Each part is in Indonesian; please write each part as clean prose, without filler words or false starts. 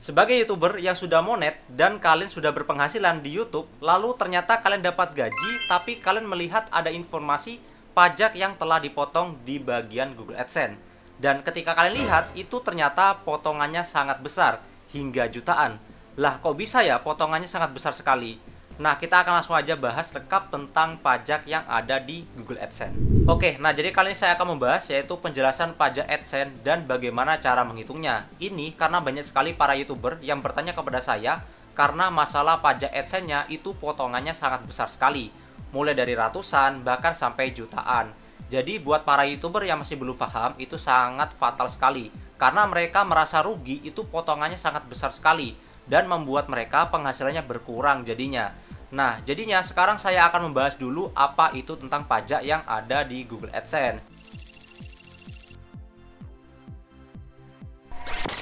Sebagai YouTuber yang sudah monet dan kalian sudah berpenghasilan di YouTube, lalu ternyata kalian dapat gaji, tapi kalian melihat ada informasi pajak yang telah dipotong di bagian Google AdSense. Dan ketika kalian lihat, itu ternyata potongannya sangat besar, hingga jutaan. Lah, kok bisa ya potongannya sangat besar sekali? Nah, kita akan langsung aja bahas lengkap tentang pajak yang ada di Google AdSense. Oke, nah jadi kali ini saya akan membahas yaitu penjelasan pajak AdSense dan bagaimana cara menghitungnya. Ini karena banyak sekali para YouTuber yang bertanya kepada saya karena masalah pajak AdSense-nya itu potongannya sangat besar sekali. Mulai dari ratusan bahkan sampai jutaan. Jadi buat para YouTuber yang masih belum paham itu sangat fatal sekali. Karena mereka merasa rugi itu potongannya sangat besar sekali dan membuat mereka penghasilannya berkurang jadinya. Nah, jadinya sekarang saya akan membahas dulu apa itu tentang pajak yang ada di Google AdSense.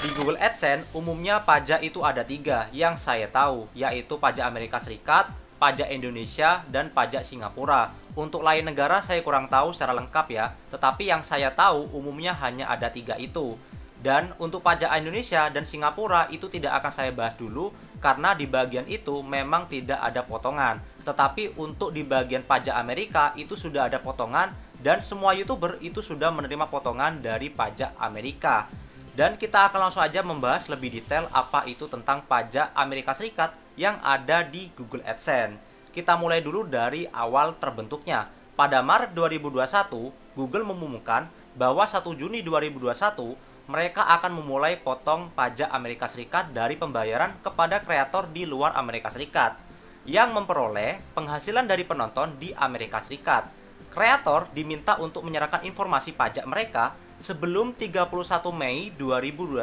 Di Google AdSense, umumnya pajak itu ada 3 yang saya tahu, yaitu pajak Amerika Serikat, pajak Indonesia, dan pajak Singapura. Untuk lain negara saya kurang tahu secara lengkap ya, tetapi yang saya tahu umumnya hanya ada 3 itu. Dan untuk pajak Indonesia dan Singapura itu tidak akan saya bahas dulu karena di bagian itu memang tidak ada potongan. Tetapi untuk di bagian pajak Amerika itu sudah ada potongan dan semua YouTuber itu sudah menerima potongan dari pajak Amerika. Dan kita akan langsung aja membahas lebih detail apa itu tentang pajak Amerika Serikat yang ada di Google AdSense. Kita mulai dulu dari awal terbentuknya. Pada Maret 2021, Google mengumumkan bahwa 1 Juni 2021 mereka akan memulai potong pajak Amerika Serikat dari pembayaran kepada kreator di luar Amerika Serikat yang memperoleh penghasilan dari penonton di Amerika Serikat. Kreator diminta untuk menyerahkan informasi pajak mereka sebelum 31 Mei 2021.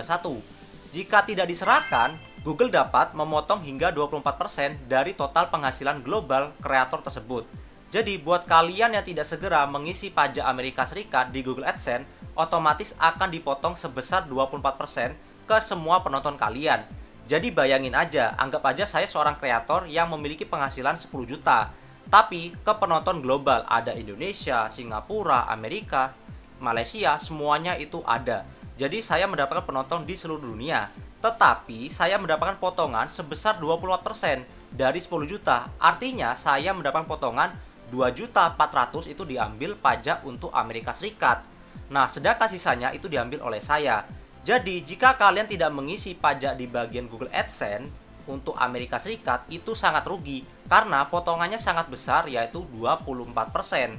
Jika tidak diserahkan, Google dapat memotong hingga 24% dari total penghasilan global kreator tersebut. Jadi buat kalian yang tidak segera mengisi pajak Amerika Serikat di Google AdSense, otomatis akan dipotong sebesar 24% ke semua penonton kalian. Jadi bayangin aja, anggap aja saya seorang kreator yang memiliki penghasilan 10 juta. Tapi ke penonton global ada Indonesia, Singapura, Amerika, Malaysia, semuanya itu ada. Jadi saya mendapatkan penonton di seluruh dunia. Tetapi saya mendapatkan potongan sebesar 24% dari 10 juta. Artinya saya mendapatkan potongan 2.400.000 itu diambil pajak untuk Amerika Serikat. Nah, sedangkan sisanya itu diambil oleh saya. Jadi, jika kalian tidak mengisi pajak di bagian Google AdSense untuk Amerika Serikat, itu sangat rugi karena potongannya sangat besar yaitu 24%.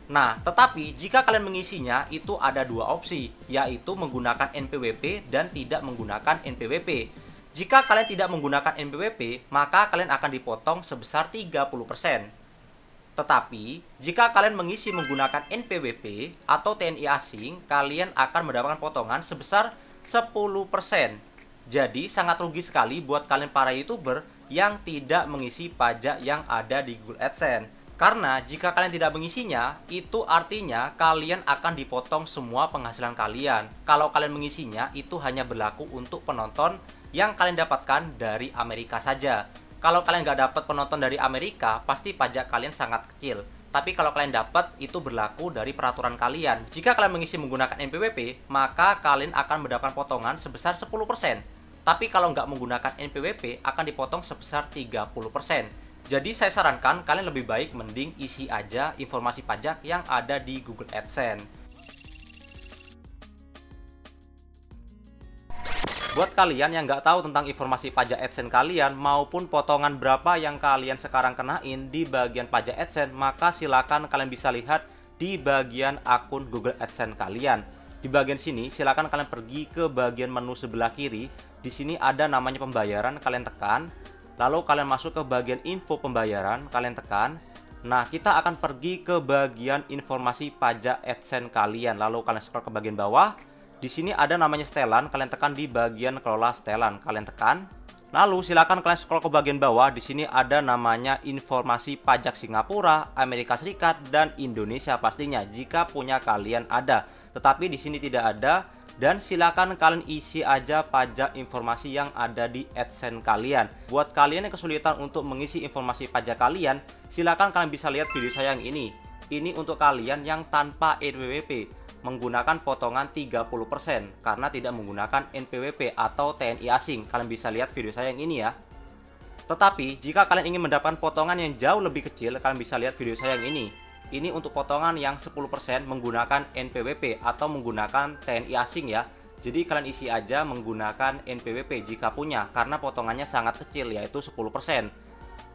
Nah, tetapi jika kalian mengisinya, itu ada 2 opsi, yaitu menggunakan NPWP dan tidak menggunakan NPWP. Jika kalian tidak menggunakan NPWP, maka kalian akan dipotong sebesar 30%. Tetapi, jika kalian mengisi menggunakan NPWP atau TNI asing, kalian akan mendapatkan potongan sebesar 10%. Jadi, sangat rugi sekali buat kalian para YouTuber yang tidak mengisi pajak yang ada di Google AdSense. Karena jika kalian tidak mengisinya, itu artinya kalian akan dipotong semua penghasilan kalian. Kalau kalian mengisinya, itu hanya berlaku untuk penonton yang kalian dapatkan dari Amerika saja. Kalau kalian nggak dapat penonton dari Amerika, pasti pajak kalian sangat kecil. Tapi kalau kalian dapat, itu berlaku dari peraturan kalian. Jika kalian mengisi menggunakan NPWP, maka kalian akan mendapatkan potongan sebesar 10%. Tapi kalau nggak menggunakan NPWP, akan dipotong sebesar 30%. Jadi saya sarankan kalian lebih baik mending isi aja informasi pajak yang ada di Google AdSense. Buat kalian yang nggak tahu tentang informasi pajak AdSense kalian maupun potongan berapa yang kalian sekarang kenain di bagian pajak AdSense, maka silakan kalian bisa lihat di bagian akun Google AdSense kalian. Di bagian sini silakan kalian pergi ke bagian menu sebelah kiri. Di sini ada namanya pembayaran, kalian tekan. Lalu kalian masuk ke bagian info pembayaran, kalian tekan. Nah, kita akan pergi ke bagian informasi pajak AdSense kalian. Lalu kalian scroll ke bagian bawah. Di sini ada namanya setelan, kalian tekan di bagian kelola setelan, kalian tekan. Lalu silakan kalian scroll ke bagian bawah. Di sini ada namanya informasi pajak Singapura, Amerika Serikat, dan Indonesia pastinya jika punya kalian ada. Tetapi di sini tidak ada. Dan silakan kalian isi aja pajak informasi yang ada di AdSense kalian. Buat kalian yang kesulitan untuk mengisi informasi pajak kalian, silakan kalian bisa lihat video saya yang ini. Ini untuk kalian yang tanpa NPWP. menggunakan potongan 30% karena tidak menggunakan NPWP atau TNI asing. Kalian bisa lihat video saya yang ini ya. Tetapi jika kalian ingin mendapatkan potongan yang jauh lebih kecil, kalian bisa lihat video saya yang ini. Ini untuk potongan yang 10% menggunakan NPWP atau menggunakan TNI asing ya. Jadi kalian isi aja menggunakan NPWP jika punya, karena potongannya sangat kecil, yaitu 10%.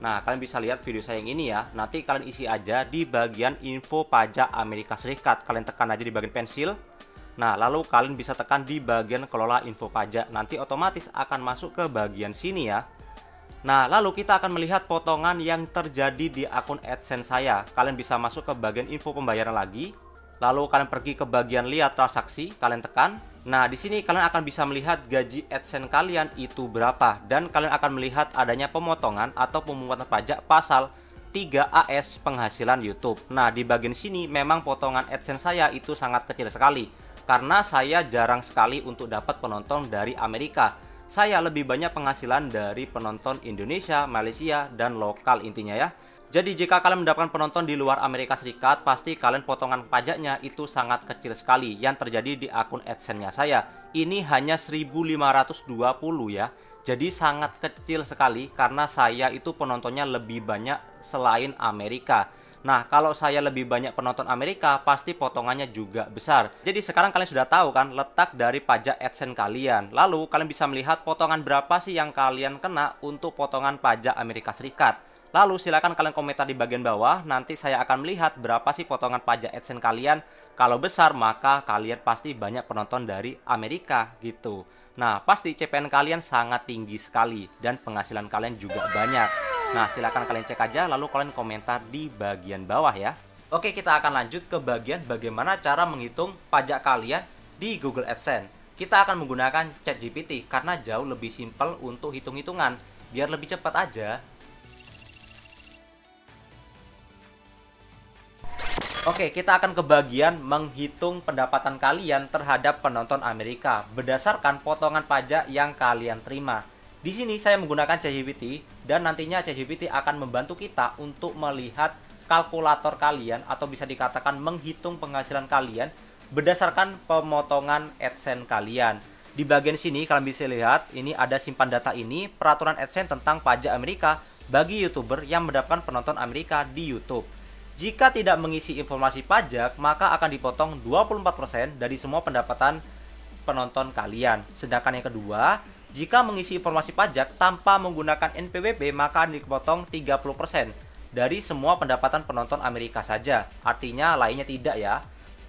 Nah, kalian bisa lihat video saya yang ini ya. Nanti kalian isi aja di bagian info pajak Amerika Serikat. Kalian tekan aja di bagian pensil. Nah, lalu kalian bisa tekan di bagian kelola info pajak. Nanti otomatis akan masuk ke bagian sini ya. Nah, lalu kita akan melihat potongan yang terjadi di akun AdSense saya. Kalian bisa masuk ke bagian info pembayaran lagi. Lalu kalian pergi ke bagian lihat transaksi, kalian tekan. Nah, di sini kalian akan bisa melihat gaji AdSense kalian itu berapa, dan kalian akan melihat adanya pemotongan atau pemungutan pajak pasal 3AS penghasilan YouTube. Nah, di bagian sini memang potongan AdSense saya itu sangat kecil sekali karena saya jarang sekali untuk dapat penonton dari Amerika. Saya lebih banyak penghasilan dari penonton Indonesia, Malaysia, dan lokal intinya ya. Jadi jika kalian mendapatkan penonton di luar Amerika Serikat, pasti kalian potongan pajaknya itu sangat kecil sekali yang terjadi di akun AdSense-nya saya. Ini hanya 1.520 ya. Jadi sangat kecil sekali karena saya itu penontonnya lebih banyak selain Amerika. Nah, kalau saya lebih banyak penonton Amerika, pasti potongannya juga besar. Jadi sekarang kalian sudah tahu kan letak dari pajak AdSense kalian. Lalu kalian bisa melihat potongan berapa sih yang kalian kena untuk potongan pajak Amerika Serikat. Lalu silakan kalian komentar di bagian bawah, nanti saya akan melihat berapa sih potongan pajak AdSense kalian. Kalau besar maka kalian pasti banyak penonton dari Amerika gitu. Nah, pasti CPN kalian sangat tinggi sekali dan penghasilan kalian juga banyak. Nah, silakan kalian cek aja lalu kalian komentar di bagian bawah ya. Oke, kita akan lanjut ke bagian bagaimana cara menghitung pajak kalian di Google AdSense. Kita akan menggunakan ChatGPT karena jauh lebih simpel untuk hitung-hitungan. Biar lebih cepat aja. Oke, kita akan ke bagian menghitung pendapatan kalian terhadap penonton Amerika berdasarkan potongan pajak yang kalian terima. Di sini saya menggunakan ChatGPT dan nantinya ChatGPT akan membantu kita untuk melihat kalkulator kalian atau bisa dikatakan menghitung penghasilan kalian berdasarkan pemotongan AdSense kalian. Di bagian sini kalian bisa lihat ini ada simpan data ini, peraturan AdSense tentang pajak Amerika bagi YouTuber yang mendapatkan penonton Amerika di YouTube. Jika tidak mengisi informasi pajak, maka akan dipotong 24% dari semua pendapatan penonton kalian. Sedangkan yang kedua, jika mengisi informasi pajak tanpa menggunakan NPWP, maka akan dipotong 30% dari semua pendapatan penonton Amerika saja. Artinya lainnya tidak ya.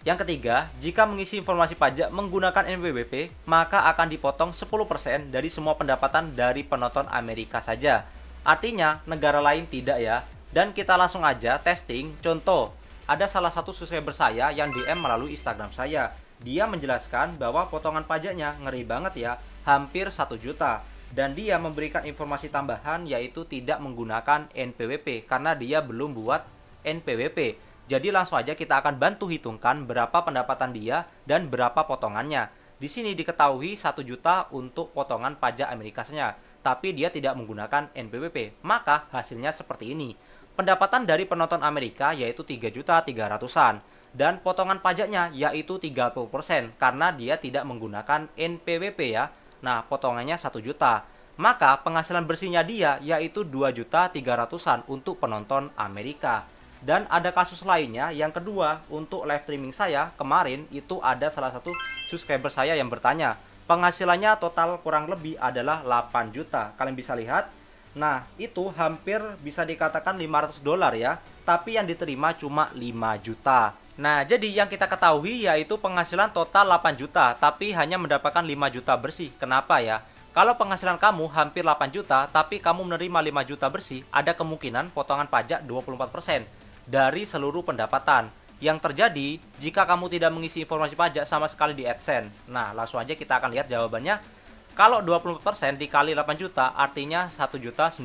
Yang ketiga, jika mengisi informasi pajak menggunakan NPWP, maka akan dipotong 10% dari semua pendapatan dari penonton Amerika saja. Artinya negara lain tidak ya. Dan kita langsung aja testing. Contoh, ada salah satu subscriber saya yang DM melalui Instagram saya. Dia menjelaskan bahwa potongan pajaknya ngeri banget ya, hampir 1 juta. Dan dia memberikan informasi tambahan yaitu tidak menggunakan NPWP karena dia belum buat NPWP. Jadi langsung aja kita akan bantu hitungkan berapa pendapatan dia dan berapa potongannya. Di sini diketahui 1 juta untuk potongan pajak Amerikasnya, tapi dia tidak menggunakan NPWP. Maka hasilnya seperti ini. Pendapatan dari penonton Amerika yaitu 3.300.000-an dan potongan pajaknya yaitu 30% karena dia tidak menggunakan NPWP ya. Nah, potongannya 1 juta. Maka penghasilan bersihnya dia yaitu 2.300.000-an untuk penonton Amerika. Dan ada kasus lainnya yang kedua untuk live streaming saya kemarin itu ada salah satu subscriber saya yang bertanya. Penghasilannya total kurang lebih adalah 8 juta. Kalian bisa lihat. Nah, itu hampir bisa dikatakan $500 ya, tapi yang diterima cuma 5 juta. Nah, jadi yang kita ketahui yaitu penghasilan total 8 juta, tapi hanya mendapatkan 5 juta bersih. Kenapa ya? Kalau penghasilan kamu hampir 8 juta, tapi kamu menerima 5 juta bersih, ada kemungkinan potongan pajak 24% dari seluruh pendapatan. Yang terjadi jika kamu tidak mengisi informasi pajak sama sekali di AdSense. Nah, langsung aja kita akan lihat jawabannya. Kalau 20% dikali 8 juta artinya 1.920.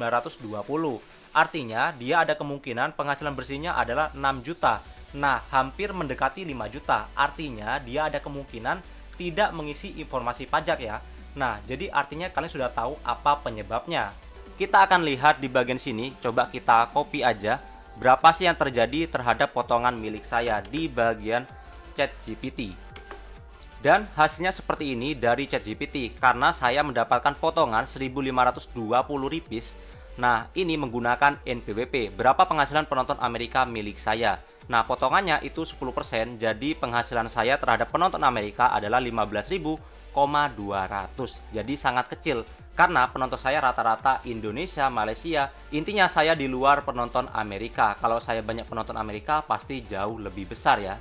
Artinya dia ada kemungkinan penghasilan bersihnya adalah 6 juta. Nah, hampir mendekati 5 juta. Artinya dia ada kemungkinan tidak mengisi informasi pajak ya. Nah, jadi artinya kalian sudah tahu apa penyebabnya. Kita akan lihat di bagian sini, coba kita copy aja. Berapa sih yang terjadi terhadap potongan milik saya di bagian ChatGPT. Dan hasilnya seperti ini dari ChatGPT karena saya mendapatkan potongan 1520 rupiah. Nah, ini menggunakan NPWP, berapa penghasilan penonton Amerika milik saya. Nah, potongannya itu 10%, jadi penghasilan saya terhadap penonton Amerika adalah 15.200. Jadi sangat kecil karena penonton saya rata-rata Indonesia, Malaysia. Intinya saya di luar penonton Amerika. Kalau saya banyak penonton Amerika pasti jauh lebih besar ya.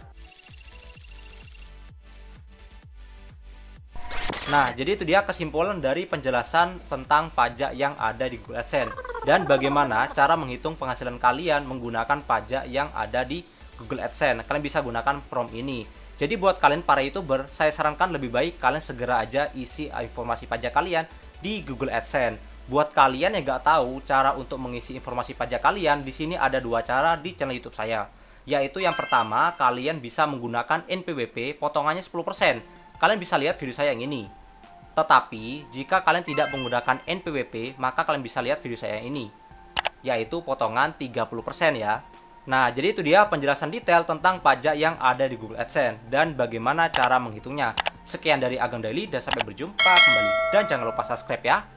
Nah, jadi itu dia kesimpulan dari penjelasan tentang pajak yang ada di Google AdSense dan bagaimana cara menghitung penghasilan kalian menggunakan pajak yang ada di Google AdSense. Kalian bisa gunakan prompt ini. Jadi buat kalian para YouTuber, saya sarankan lebih baik kalian segera aja isi informasi pajak kalian di Google AdSense. Buat kalian yang nggak tahu cara untuk mengisi informasi pajak kalian, di sini ada dua cara di channel YouTube saya. Yaitu yang pertama, kalian bisa menggunakan NPWP, potongannya 10%. Kalian bisa lihat video saya yang ini. Tetapi, jika kalian tidak menggunakan NPWP, maka kalian bisa lihat video saya yang ini, yaitu potongan 30% ya. Nah, jadi itu dia penjelasan detail tentang pajak yang ada di Google AdSense dan bagaimana cara menghitungnya. Sekian dari Agam Daily dan sampai berjumpa kembali. Dan jangan lupa subscribe ya.